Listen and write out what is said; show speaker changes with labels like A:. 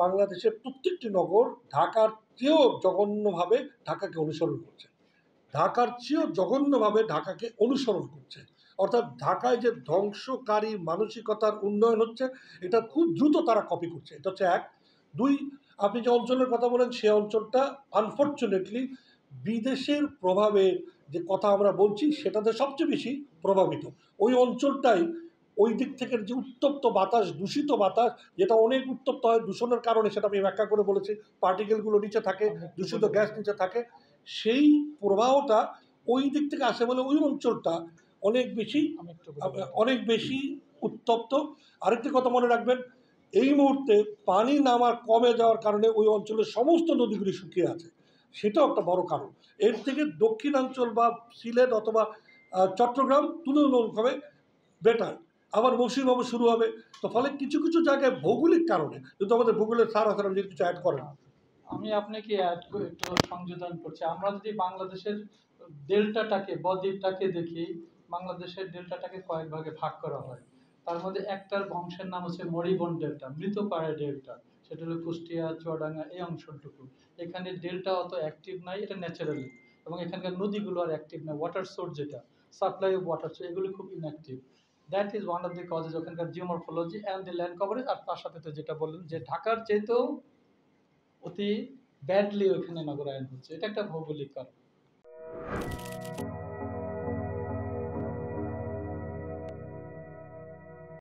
A: বাংলাদেশের প্রত্যেকটি নগর ঢাকার চেয়েও জঘন্যভাবে ঢাকাকে অনুসরণ করছে। ঢাকার চেয়েও জঘন্যভাবে ঢাকাকে অনুসরণ করছে। অর্থাৎ ঢাকায় যে ধ্বংসকারী মানসিকতার উন্নয়ন হচ্ছে, এটা খুব দ্রুত তারা কপি করছে। এটা হচ্ছে এক। দুই, আপনি যে অঞ্চলের কথা বলেন, সে অঞ্চলটা আনফর্চুনেটলি বিদেশের প্রভাবে যে কথা আমরা বলছি সেটাতে সবচেয়ে বেশি প্রভাবিত। ওই অঞ্চলটাই ওই দিক থেকে যে উত্তপ্ত বাতাস, দূষিত বাতাস, যেটা অনেক উত্তপ্ত হয় দূষণের কারণে, সেটা আমি ব্যাখ্যা করে বলেছি। পার্টিকেলগুলো নিচে থাকে, দূষিত গ্যাস নিচে থাকে, সেই প্রবাহটা ওই দিক থেকে আসে বলে ওই অঞ্চলটা অনেক বেশি উত্তপ্ত। আরেকটি কথা মনে রাখবেন, এই মুহূর্তে পানি নামার কমে যাওয়ার কারণে ওই অঞ্চলের সমস্ত নদীগুলি শুকিয়ে আছে, সেটাও একটা বড় কারণ। এর থেকে দক্ষিণাঞ্চল বা সিলেট অথবা চট্টগ্রাম তুলনামূলকভাবে বেটার। আবার মৌসুমি শুরু হবে, তো ফলে কিছু কিছু জায়গায় ভৌগোলিক কারণে, কিন্তু আমাদের ভূগোলের স্যার আছেন, যদি কিছু অ্যাড করেন।
B: আমি আপনাকে একটু সংযোজন করছি। আমরা যদি বাংলাদেশের ডেল্টাটাকে বদ্বীপটাকে দেখি, বাংলাদেশের ডেল্টাটাকে কয়েক ভাগে ভাগ করা হয়। তার মধ্যে একটার অংশের নাম হচ্ছে মরিবন ডেল্টা, মৃতপ্রায় ডেল্টা। সেটা হলো কুষ্টিয়া, চুয়াডাঙ্গা এই অংশটুকু। এখানে ডেল্টা অত অ্যাক্টিভ নাই, এটা ন্যাচারালি। এবং এখানকার নদীগুলো আর অ্যাক্টিভ না, ওয়াটার সোর্স যেটা সাপ্লাই অফ ওয়াটার সোর্স, এগুলো খুব inactive. That is one of the causes ওখানকার geomorphology and the land coverage. আর তার সাথে তো যেটা বললেন যে ঢাকার চেয়েতেও অতি ব্যাডলি ওখানে নগরায়ন হচ্ছে, এটা একটা ভৌগোলিক কারণ।